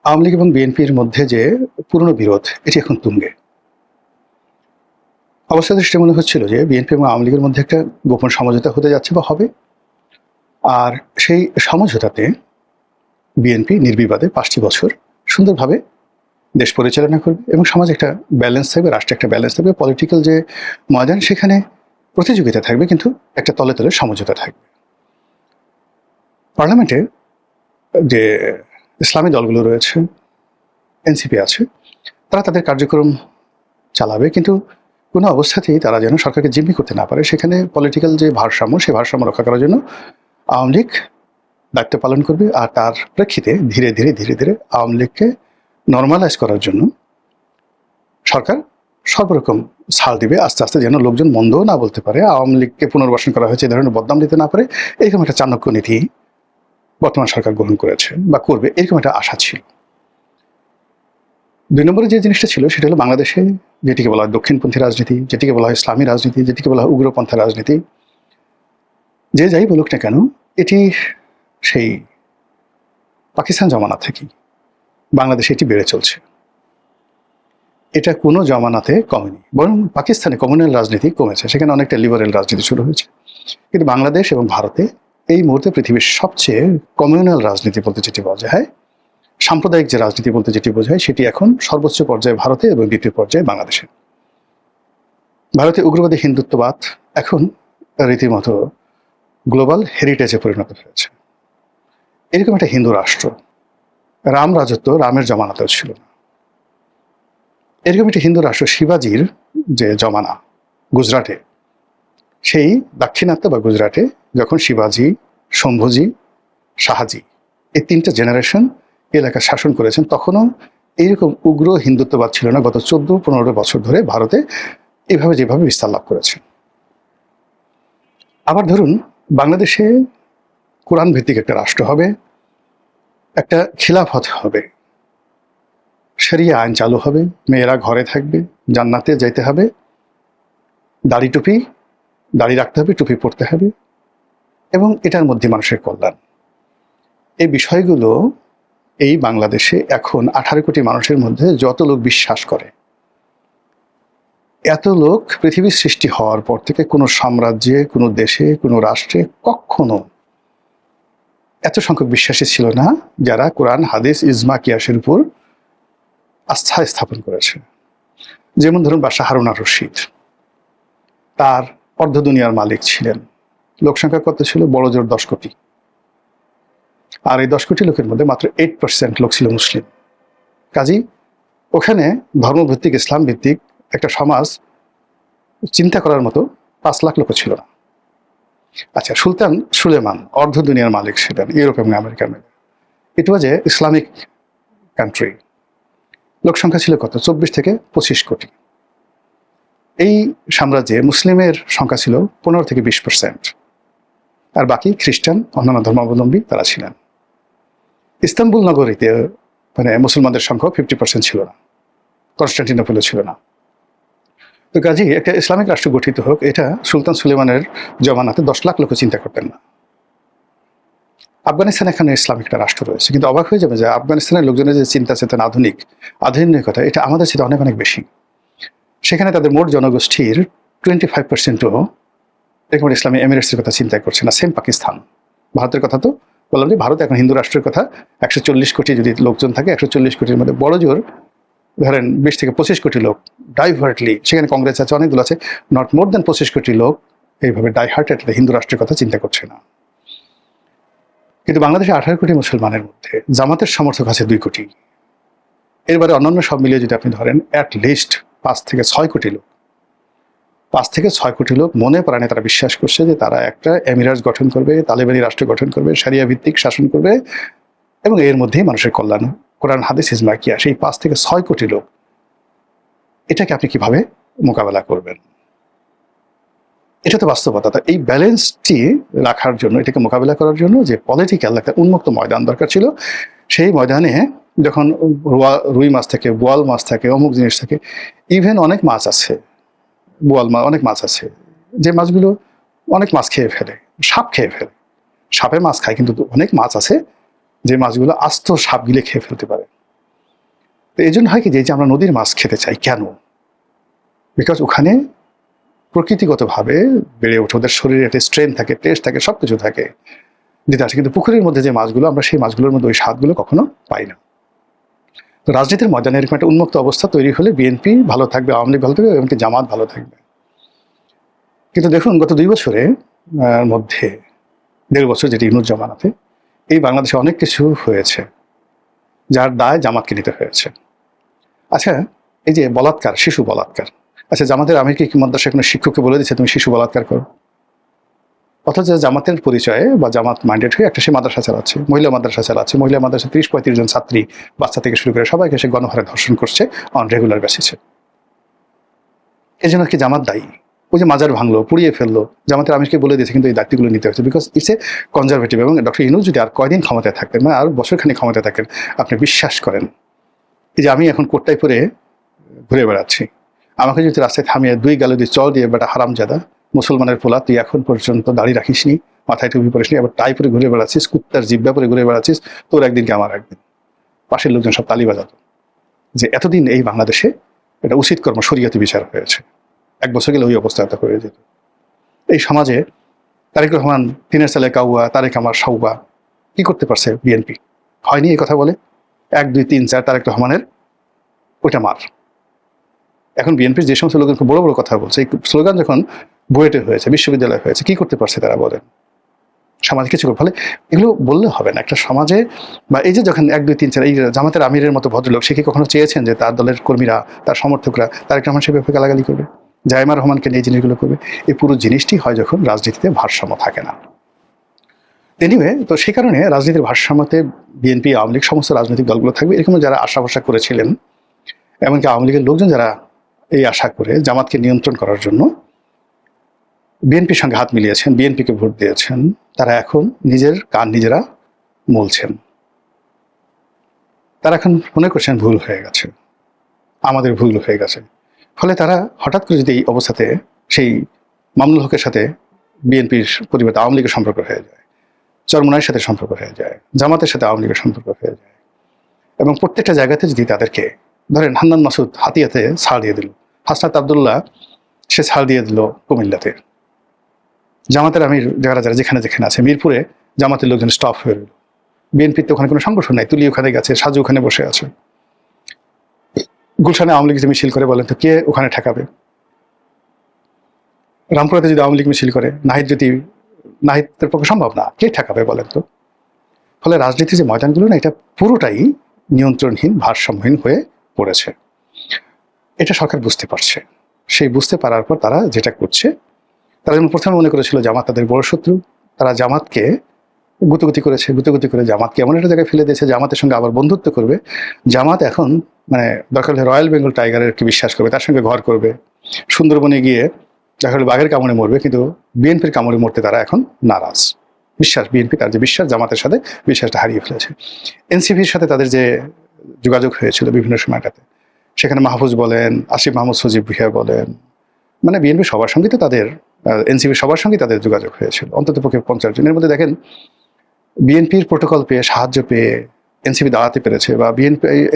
আওয়ামী লীগ এবং বিএনপির মধ্যে যে পুরনো বিরোধ এটি এখন তুঙ্গে। অবস্থা দৃষ্টি মনে হচ্ছিল যে বিএনপি এবং আওয়ামী লীগের মধ্যে একটা গোপন সমঝোতা হতে যাচ্ছে বা হবে, আর সেই সমঝোতাতে বিএনপি নির্বিবাদে 5টি বছর সুন্দরভাবে দেশ পরিচালনা করবে এবং সমাজে একটা ব্যালেন্স থাকবে, রাষ্ট্রে একটা ব্যালেন্স থাকবে, পলিটিক্যাল যে ময়দান সেখানে প্রতিযোগিতা থাকবে কিন্তু একটা তলে তলে সমঝোতা থাকবে। পার্লামেন্টে যে ইসলামী দলগুলো রয়েছে, এনসিপি আছে, তারা তাদের কার্যক্রম চালাবে, কিন্তু কোনো অবস্থাতেই তারা যেন সরকারকে জিম্মি করতে না পারে। সেখানে পলিটিক্যাল যে ভারসাম্য, সেই ভারসাম্য রক্ষা করার জন্য আওয়ামী লীগ দায়িত্ব পালন করবে, আর তার প্রেক্ষিতে ধীরে ধীরে ধীরে ধীরে আওয়ামী লীগকে নর্মালাইজ করার জন্য সরকার সর্বরকম ছাড় দিবে আস্তে আস্তে, যেন লোকজন মন্দও না বলতে পারে, আওয়ামী লীগকে পুনর্বাসন করা হয়েছে এই ধরনের বদনাম দিতে না পারে। এরকম একটা চাণক্য নীতি বর্তমান সরকার গ্রহণ করেছে বা করবে, এরকম একটা আশা ছিল। 2 নম্বরে যে জিনিসটা ছিল সেটা হলো বাংলাদেশে যেটিকে বলা হয় দক্ষিণপন্থী রাজনীতি, যেটিকে বলা হয় ইসলামী রাজনীতি, যেটিকে বলা হয় উগ্রপন্থা রাজনীতি, যে যাই বলুক না কেন, এটি সেই পাকিস্তান জমানা থেকে বাংলাদেশে এটি বেড়ে চলছে। এটা কোনো জমানাতে কমেনি, বরং পাকিস্তানে কমিউনাল রাজনীতি কমেছে, সেখানে অনেকটা লিবারেল রাজনীতি শুরু হয়েছে। কিন্তু বাংলাদেশ এবং ভারতে এই মুহূর্তে পৃথিবীর সবচেয়ে কমিউনাল রাজনীতি বলতে যেটি বোঝায়, সাম্প্রদায়িক যে রাজনীতি বলতে যেটি বোঝায়, সেটি এখন সর্বোচ্চ পর্যায়ে ভারতে এবং দ্বিতীয় পর্যায়ে বাংলাদেশে। ভারতে উগ্রবাদী হিন্দুত্ববাদ এখন রীতিমতো গ্লোবাল হেরিটেজে পরিণত হয়েছে। এরকম একটা হিন্দু রাষ্ট্র, রাম রাজত্ব রামের জমানাতেও ছিল না। এরকম একটা হিন্দু রাষ্ট্র শিবাজির যে জমানা গুজরাটে, সেই দাক্ষিণাত্য বা গুজরাটে যখন শিবাজি, শম্ভুজি, শাহাজি এই 3টা জেনারেশন এলাকা শাসন করেছেন, তখনও এইরকম উগ্র হিন্দুত্ববাদ ছিল না। গত 14-15 বছর ধরে ভারতে এইভাবে যেভাবে বিস্তার লাভ করেছে। আবার ধরুন বাংলাদেশে কোরআন ভিত্তিক একটা রাষ্ট্র হবে, একটা খিলাফত হবে, শরিয়া আইন চালু হবে, মেয়েরা ঘরে থাকবে, জান্নাতে যাইতে হবে, দাড়ি রাখতে হবে, টুপি পরতে হবে, এবং এটার মধ্যে মানুষের কল্যাণ। এই বিষয়গুলো এই বাংলাদেশে এখন 18 কোটি মানুষের মধ্যে যত লোক বিশ্বাস করে, এত লোক পৃথিবীর সৃষ্টি হওয়ার পর থেকে কোনো সাম্রাজ্যে, কোনো দেশে, কোনো রাষ্ট্রে কখনো এত সংখ্যক বিশ্বাসী ছিল না যারা কোরআন, হাদিস, ইজমা, কিয়াসের উপর আস্থা স্থাপন করেছে। যেমন ধরুন বাদশাহ হারুন আর রশিদ, তার অর্ধ দুনিয়ার মালিক ছিলেন। লোক সংখ্যা কত ছিল? বড় জোর 10 কোটি। আর এই 10 কোটি লোকের মধ্যে মাত্র 8% লোক ছিল মুসলিম। কাজেই ওখানে ধর্মভিত্তিক, ইসলাম ভিত্তিক একটা সমাজ চিন্তা করার মতো 5 লাখ লোক ছিল না। আচ্ছা, সুলতান সুলেমান অর্ধ দুনিয়ার মালিক ছিলেন, ইউরোপ এবং আমেরিকার মিলে। ইট ওয়াজ এ ইসলামিক কান্ট্রি। লোক সংখ্যা ছিল কত? 24 থেকে 25 কোটি। এই সাম্রাজ্যে মুসলিমের সংখ্যা ছিল 15 থেকে 20%, আর বাকি খ্রিস্টান, অন্যান্য ধর্মাবলম্বী তারা ছিলেন। ইস্তানবুল নগরীতে মানে মুসলমানদের সংখ্যা 50% ছিল না, কনস্টান্টিনোপলে ছিল না। তো কাজেই একটা ইসলামিক রাষ্ট্র গঠিত হোক, এটা সুলতান সুলেমানের জমানাতে 10 লাখ লোক চিন্তা করতেন না। আফগানিস্তানে এখানে ইসলামিক একটা রাষ্ট্র রয়েছে, কিন্তু অবাক হয়ে যাবে যে আফগানিস্তানের লোকজনের যে চিন্তা চেতনা, আধুনিকতা, এটা আমাদের সাথে অনেক অনেক বেশি। সেখানে তাদের মোট জনগোষ্ঠীর 25%ও এরকম ইসলামী এমিরেটসের কথা চিন্তা করছে না। সেম পাকিস্তান। ভারতের কথা তো বললাম যে ভারত এখন হিন্দু রাষ্ট্রের কথা, 140 কোটি যদি লোকজন থাকে, 140 কোটির মধ্যে বড় জোর ধরেন 20 থেকে 25 কোটি লোক ডাইভার্টলি, সেখানে কংগ্রেস আছে, অনেকগুলো আছে, নট মোর দেন 25 কোটি লোক এইভাবে ডাইহার্টেডলি হিন্দু রাষ্ট্রের কথা চিন্তা করছে না। কিন্তু বাংলাদেশে 18 কোটি মুসলমানের মধ্যে জামাতের সমর্থক আছে 2 কোটি। এরবারে অন্যান্য সব মিলিয়ে যদি আপনি ধরেন অ্যাট লিস্ট 5 থেকে 6 কোটি লোক, 5 থেকে 6 কোটি লোক মনে প্রাণে তারা বিশ্বাস করছে যে তারা একটা এমিরেটস গঠন করবে, তালেবানি রাষ্ট্র গঠন করবে, শরিয়া ভিত্তিক শাসন করবে, এবং এর মধ্যেই মানুষের কল্যাণ, কোরআন, হাদিস, ইজমা, কিয়াস। এই 5 থেকে 6 কোটি লোক, এটাকে আপনি কিভাবে মোকাবেলা করবেন? এটা তো বাস্তবতা। এই ব্যালেন্সটি রাখার জন্য, এটাকে মোকাবেলা করার জন্য যে পলিটিক্যাল একটা উন্মুক্ত ময়দান দরকার ছিল, সেই ময়দানে যখন রুই মাছ থাকে, বোয়াল মাছ থাকে, অমুক জিনিস থাকে, ইভেন অনেক মাছ আছে, বোয়াল মাছ, অনেক মাছ আছে যে মাছগুলো অনেক মাছ খেয়ে ফেলে, সাপ খেয়ে ফেলে। সাপে মাছ খায়, কিন্তু অনেক মাছ আছে যে মাছগুলো আস্ত সাপ গিলে খেয়ে ফেলতে পারে। তো এই জন্য হয় কি যে আমরা নদীর মাছ খেতে চাই কেন? বিকজ ওখানে প্রকৃতিগতভাবে বেড়ে ওঠে, ওদের শরীরে একটা স্ট্রেংথ থাকে, টেস্ট থাকে, সব কিছু থাকে, দিতে আসে। কিন্তু পুকুরের মধ্যে যে মাছগুলো, আমরা সেই মাছগুলোর মধ্যে ওই স্বাদগুলো কখনো পাই না। তো রাজনীতির ময়দানে এরকম একটা উন্মুক্ত অবস্থা তৈরি হলে বিএনপি ভালো থাকবে, আওয়ামী লীগ ভালো থাকবে, এমনকি জামাত ভালো থাকবে। কিন্তু দেখুন গত 2 বছরে মধ্যে 1.5 বছর যেটি ইউনূস জামানাতে এই বাংলাদেশে অনেক কিছু হয়েছে যার দায় জামাতকে নিতে হয়েছে। আচ্ছা, এই যে বলাৎকার, শিশু বলাৎকার, আচ্ছা জামাতের আমির কি মাদ্রাসায় কোনো শিক্ষককে বলে দিচ্ছে তুমি শিশু বলাৎকার করো? অথচ জামাতের পরিচয়ে বা জামাত মাইন্ডেড হয়ে একটা সে মাদ্রাসা চালাচ্ছে, মহিলা মাদ্রাসা চালাচ্ছে, মহিলা মাদ্রাসা 30-35 জন ছাত্রী, বাচ্চা থেকে শুরু করে সবাইকে সে গণহারে ধর্ষণ করছে অন রেগুলার বেসিসে। এই জন্য কি জামাত দায়ী? ওই যে মাজার ভাঙলো, পুড়িয়ে ফেললো, জামাতের আমিরকে বলে দিয়েছে, কিন্তু এই দায়িত্বগুলো নিতে হচ্ছে বিকজ ইটস এ কনজারভেটিভ। এবং ডক্টর ইউনূস যদি আর কয়দিন ক্ষমতায় থাকতেন, মানে আর বছরখানি ক্ষমতায় থাকেন, আপনি বিশ্বাস করেন এই যে আমি এখন কোটটাই পরে ঘুরে বেড়াচ্ছি, আমাকে যদি রাস্তায় থামিয়ে 2 গালে 2 চল দিয়ে বেটা হারামজাদা মুসলমানের পোলা, তুই এখন পর্যন্ত দাড়ি রাখিসনি, মাথায় টুপি পরিসনি, আবার টাই পরে ঘুরে বেড়াচ্ছিস, কুত্তার জিব্বা পরে ঘুরে বেড়াচ্ছিস, তোর একদিন কি আমার একদিন। পাশের লোকজন সব তালি বাজাতো যে এতদিন এই বাংলাদেশে এটা উচিত কর্ম শরীয়তি বিচার হয়েছে, 1 বছর গেলে ওই অবস্থা হয়ে যেত। এই সমাজে তারেক রহমান, তিনের সালে কাউয়া, তারেক আমার সাউবা, কি করতে পারছে বিএনপি? হয়নি এই কথা বলে 1, 2, 3, 4 তারেক রহমানের ওইটা মার। এখন বিএনপির যে সমস্ত লোকজন বড় বড় কথা বলছে, এই স্লোগান যখন বুয়েটে হয়েছে, বিশ্ববিদ্যালয় হয়েছে, কি করতে পারছে তারা বলেন? সমাজে কিছু ফলে এগুলো বললে হবে না একটা সমাজে। বা এই যে যখন 1, 2, 3, 4 এই জামাতের আমিরের মতো ভদ্রলোক, সে কি কখনো চেয়েছেন যে তার দলের কর্মীরা, তার সমর্থকরা তারেক রহমান সে ব্যাপারে গালাগালি করবে, জাইমা রহমানকে নিয়ে জিনিসগুলো করবে? এই পুরো জিনিসটি হয় যখন রাজনীতিতে ভারসাম্য থাকে না। এনিওয়ে, তো সেই কারণে রাজনীতির ভারসাম্যতে বিএনপি, আওয়ামী লীগ, সমস্ত রাজনৈতিক দলগুলো থাকবে, এরকম যারা আশা ভরসা করেছিলেন, এমনকি আওয়ামী লীগের লোকজন যারা এই আশা করে জামাতকে নিয়ন্ত্রণ করার জন্য বিএনপির সঙ্গে হাত মিলিয়েছেন, বিএনপিকে ভোট দিয়েছেন, তারা এখন নিজের কান নিজেরা মলছেন। তারা এখন মনে করছেন ভুল হয়ে গেছে, আমাদের ভুল হয়ে গেছে। ফলে তারা হঠাৎ করে যদি এই অবস্থাতে সেই মামুনুল হকের সাথে বিএনপির পরিবর্তে আওয়ামী লীগের সম্পর্ক হয়ে যায়, চরমোনাইয়ের সাথে সম্পর্ক হয়ে যায়, জামাতের সাথে আওয়ামী লীগের সম্পর্ক হয়ে যায়, এবং প্রত্যেকটা জায়গাতে যদি তাদেরকে ধরেন হান্নান মাসুদ হাতিয়াতে ছাড় দিয়ে দিল, হাসনাত আবদুল্লাহ সে ছাড় দিয়ে দিল কুমিল্লাতে, জামাতের আমির যারা যারা যেখানে যেখানে আছে, মিরপুরে জামাতের লোকজন স্টপ হয়ে রইল, বিএনপির তো ওখানে কোনো সংগঠন নাই, তুলি ওখানে গেছে, সাজু ওখানে বসে আছে, গুলশানে আওয়ামী লীগ যে মিছিল করে বলেন তো কে ওখানে ঠেকাবে? রামপুরাতে যদি আওয়ামী লীগ মিছিল করে, নাহিদের পক্ষে সম্ভব না, কে ঠেকাবে বলেন তো? ফলে রাজনীতির যে ময়দানগুলো না, এটা পুরোটাই নিয়ন্ত্রণহীন, ভারসাম্যহীন হয়ে পড়েছে। এটা সরকার বুঝতে পারছে। সেই বুঝতে পারার পর তারা যেটা করছে, তারা যেমন প্রথমে মনে করেছিল জামাত তাদের বড় শত্রু, তারা জামাতকে গুতগুতি করেছে, গুতগুতি করে জামাতকে এমন একটা জায়গায় ফেলে দিয়েছে, জামাতের সঙ্গে আবার বন্ধুত্ব করবে। জামাত এখন মানে দরকার হলে রয়্যাল বেঙ্গল টাইগারের কি বিশ্বাস করবে, তার সঙ্গে ঘর করবে, সুন্দরবনে গিয়ে দেখা হলে বাঘের কামড়ে মরবে, কিন্তু বিএনপির কামড়ে মরতে তারা এখন নারাজ। বিএনপি তার যে বিশ্বাস, জামাতের সাথে বিশ্বাসটা হারিয়ে ফেলেছে। এনসিপির সাথে তাদের যে যোগাযোগ হয়েছিল বিভিন্ন সময়টাতে, সেখানে মাহফুজ বলেন, আসিফ মাহমুদ সজীব ভুঁইয়া বলেন, মানে বিএনপি সবার সঙ্গে তো তাদের, এনসিপি সবার সঙ্গে তাদের যোগাযোগ হয়েছিল, অন্তত পক্ষে 50 জনের মধ্যে। দেখেন বিএনপির প্রোটোকল পেয়ে, সাহায্য পেয়ে এনসিপি দাঁড়াতে পেরেছে, বা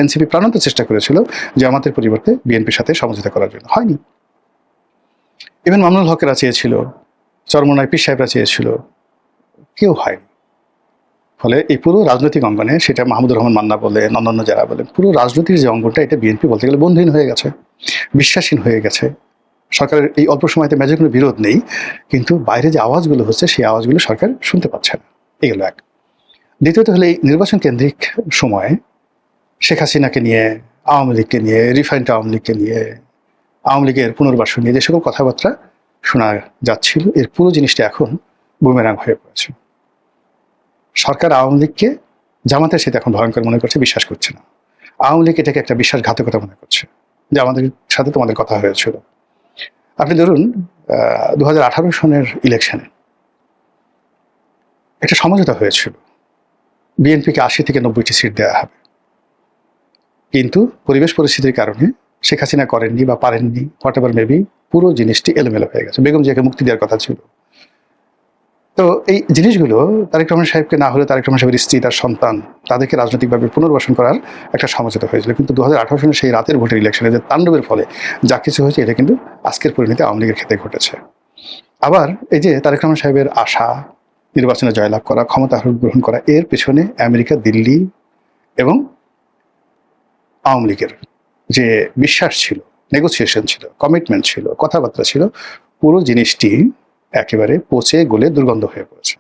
এনসিপি প্রাণান্ত চেষ্টা করেছিল জামাতের পরিবর্তে বিএনপির সাথে সমঝোতা করার জন্য, হয়নি। ইভেন মামুনুল হকেরা চেয়েছিল, চরমোনাই পীর সাহেবরা চেয়েছিল, কেউ হয়নি। ফলে এই পুরো রাজনৈতিক অঙ্গনে, সেটা মাহমুদুর রহমান মান্না বলেন, অন্যান্য যারা বলেন, পুরো রাজনীতির যে অঙ্গনটা, এটা বিএনপি বলতে গেলে বন্ধহীন হয়ে গেছে, বিশ্বাসহীন হয়ে গেছে। সরকারের এই অল্প সময়তে মেজর কোনো বিরোধ নেই, কিন্তু বাইরে যে আওয়াজগুলো হচ্ছে সেই আওয়াজগুলো সরকার শুনতে পাচ্ছে না। এগুলো এক। দ্বিতীয়ত হলে এই নির্বাচন কেন্দ্রিক সময়ে শেখ হাসিনাকে নিয়ে, আওয়ামী লীগকে নিয়ে, রিফাইন্ড আওয়ামী লীগকে নিয়ে, আওয়ামী লীগের পুনর্বাসন নিয়ে যে সকল কথাবার্তা শোনা যাচ্ছিল, এর পুরো জিনিসটা এখন বুমেরাং হয়ে পড়েছে। সরকার আওয়ামী লীগকে জামাতের সাথে এখন ভয়ঙ্কর মনে করছে, বিশ্বাস করছে না। আওয়ামী লীগ এটাকে একটা বিশ্বাসঘাতকতা মনে করছে, যে আমাদের সাথে তোমাদের কথা হয়েছিল। আপনি ধরুন 2018 সনের ইলেকশনে একটা সমঝোতা হয়েছিল, বিএনপিকে 80 থেকে 90টি সিট দেওয়া হবে, কিন্তু পরিবেশ পরিস্থিতির কারণে শেখ হাসিনা করেননি বা পারেননি, হোয়াট এভার মেবি, পুরো জিনিসটি এলোমেলো হয়ে গেছে। বেগম জিয়াকে মুক্তি দেওয়ার কথা ছিল, তো এই জিনিসগুলো তারেক রহমান সাহেবকে না হলে তারেক রহমান সাহেবের স্ত্রী, তার সন্তান, তাদেরকে রাজনৈতিকভাবে পুনর্বাসন করার একটা সমঝোতা হয়েছিল। কিন্তু 2018 সালে সেই রাতের ভোটের ইলেকশনে যে তাণ্ডবের ফলে যা কিছু হয়েছে, এটা কিন্তু আজকের পরিণতি আওয়ামী লীগের ক্ষেত্রে ঘটেছে। আবার এই যে তারেক রহমান সাহেবের আশা, নির্বাচনে জয়লাভ করা, ক্ষমতা গ্রহণ করা, এর পেছনে আমেরিকা, দিল্লি এবং আওয়ামী লীগের যে বিশ্বাস ছিল, নেগোসিয়েশন ছিল, কমিটমেন্ট ছিল, কথাবার্তা ছিল, পুরো জিনিসটি একেবারে পচে গলে দুর্গন্ধ হয়ে পড়েছে।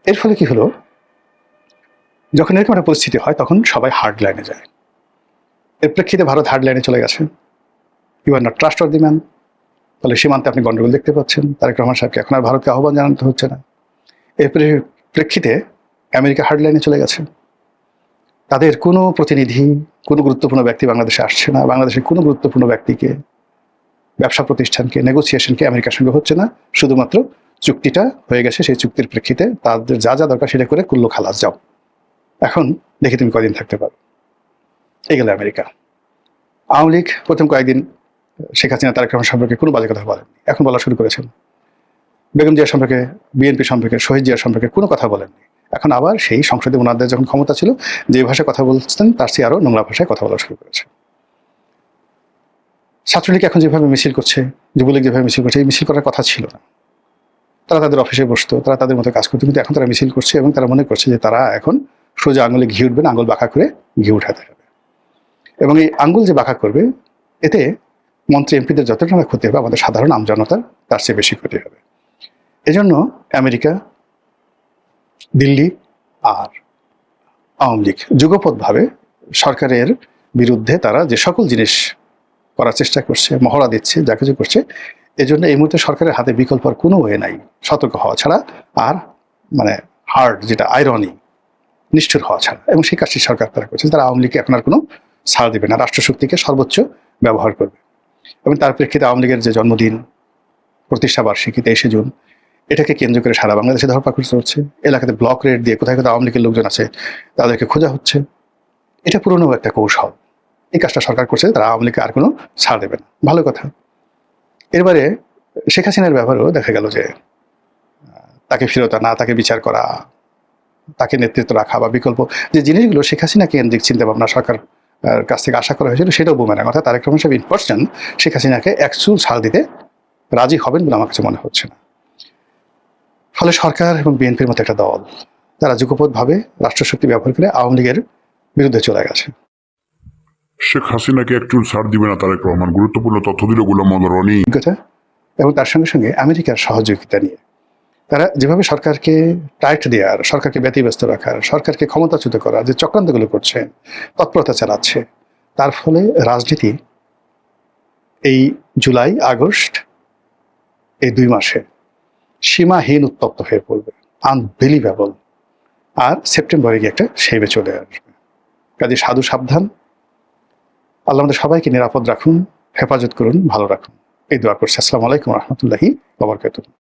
এর ফলে কি হলো, যখন এরকম একটা পরিস্থিতি হয় তখন সবাই হার্ড লাইনে যায়। এর প্রেক্ষিতে ভারত হার্ড লাইনে চলে গেছে। You are not trust of the man. ফলে সীমান্তে আপনি গন্ডগোল দেখতে পাচ্ছেন। তারেক রহমান সাহেবকে এখন আর ভারতকে আহ্বান জানাতে হচ্ছে না। এর প্রেক্ষিতে আমেরিকা হার্ড লাইনে চলে গেছে। তাদের কোনো প্রতিনিধি, কোনো গুরুত্বপূর্ণ ব্যক্তি বাংলাদেশে আসছে না। বাংলাদেশের কোনো গুরুত্বপূর্ণ ব্যক্তিকে, ব্যবসা প্রতিষ্ঠানকে, নেগোসিয়েশনকে আমেরিকার সঙ্গে হচ্ছে না। শুধুমাত্র চুক্তিটা হয়ে গেছে, সেই চুক্তির প্রেক্ষিতে তাদের যা যা দরকার সেটা করে কুল্লো খালাস যাও, এখন দেখি তুমি কয়দিন থাকতে পারো। এই গেল আমেরিকা। আওয়ামী লীগ প্রথম কয়েকদিন শেখ হাসিনা তারেক রহমান সম্পর্কে কোনো বাজে কথা বলেননি, এখন বলা শুরু করেছেন। বেগম জিয়া সম্পর্কে, বিএনপি সম্পর্কে, শহীদ জিয়া সম্পর্কে কোনো কথা বলেননি। এখন আবার সেই সংসদে ওনাদের যখন ক্ষমতা ছিল, যে ভাষায় কথা বলতেন তার চেয়ে আরও নোংরা ভাষায় কথা বলা শুরু করেছে। ছাত্রলীগ এখন যেভাবে মিছিল করছে, যুবলীগ যেভাবে মিছিল করছে, এই মিছিল করার কথা ছিল না। তারা তাদের অফিসে বসতো, তারা তাদের মতো কাজ করতো, কিন্তু এখন তারা মিছিল করছে এবং তারা মনে করছে যে তারা এখন সোজা আঙুলে ঘি উঠবে না, আঙুল বাঁকা করে ঘি উঠাতে হবে। এবং এই আঙ্গুল যে বাঁকা করবে, এতে মন্ত্রী এমপিদের যতটা না ক্ষতি হবে, আমাদের সাধারণ আমজনতার তার চেয়ে বেশি ক্ষতি হবে। এজন্য আমেরিকা, দিল্লি আর আওয়ামী লীগ যুগপৎভাবে সরকারের বিরুদ্ধে তারা যে সকল জিনিস করার চেষ্টা করছে, মহড়া দিচ্ছে, যা কিছু করছে, এজন্য এই মুহূর্তে সরকারের হাতে বিকল্প আর কোনো ওয়ে নাই সতর্ক হওয়া ছাড়া, আর মানে হার্ড যেটা আইরনি, নিষ্ঠুর হওয়া ছাড়া। এবং সেই কাজটি সরকার তারা করছে। তারা আওয়ামী লীগকে এখন আর কোনো ছাড় দেবে না, রাষ্ট্রশক্তিকে সর্বোচ্চ ব্যবহার করবে। এবং তার প্রেক্ষিতে আওয়ামী লীগের যে জন্মদিন, প্রতিষ্ঠা বার্ষিকী 23শে জুন, এটাকে কেন্দ্র করে সারা বাংলাদেশে ধরপাকড় চলছে। এলাকাতে ব্লক রেড দিয়ে কোথায় কোথায় আওয়ামী লীগের লোকজন আছে তাদেরকে খোঁজা হচ্ছে। এটা পুরনো একটা কৌশল। এই কাজটা সরকার করছে, তারা আওয়ামী লীগকে আর কোনো ছাড় দেবে না। ভালো কথা। এরবারে শেখ হাসিনার ব্যাপারেও দেখা গেল যে তাকে ফেরত আনা, তাকে বিচার করা, তাকে নেতৃত্ব রাখা বা বিকল্প যে জিনিসগুলো শেখ হাসিনা কেন্দ্রিক চিন্তা ভাবনা সরকার কাছ থেকে আশা করা হয়েছিল, সেটাও বুমেরাং। অর্থাৎ তারেক রহমান সাহেব ইন পার্সন শেখ হাসিনাকে একচুল ছাড় দিতে রাজি হবেন বলে আমার কাছে মনে হচ্ছে না। ফলে সরকার এবং বিএনপির মতো একটা দল, তারা যুগপৎভাবে রাষ্ট্রশক্তি ব্যবহার করে আওয়ামী লীগের বিরুদ্ধে চলে গেছে। শেখ হাসিনাকে একচুল ছাড় দিবে না তারেক রহমান, গুরুত্বপূর্ণ তথ্য দিল গোলাম মোহাম্মদ রনি। এবং তার সঙ্গে সঙ্গে আমেরিকার সহযোগিতা নিয়ে তারা যেভাবে সরকারকে টাইট দেওয়ার, সরকারকে ব্যতিব্যস্ত রাখার, সরকারকে ক্ষমতাচ্যুত করার যে চক্রান্তগুলো করছে, তৎপরতা চালাচ্ছে, তার ফলে রাজনীতি এই জুলাই আগস্ট এই 2 মাসে সীমাহীন উত্তপ্ত হয়ে পড়বে, আনবিলিভেবল। আর সেপ্টেম্বরে গিয়ে একটা সেবে চলে আসবে। কাজে সাধু সাবধান। আল্লাহ আমাদের সবাইকে নিরাপদ রাখুন, হেফাজত করুন, ভালো রাখুন, এই দোয়া করছি। আসসালামু আলাইকুম রহমতুল্লাহি ওয়া বারাকাতুহু।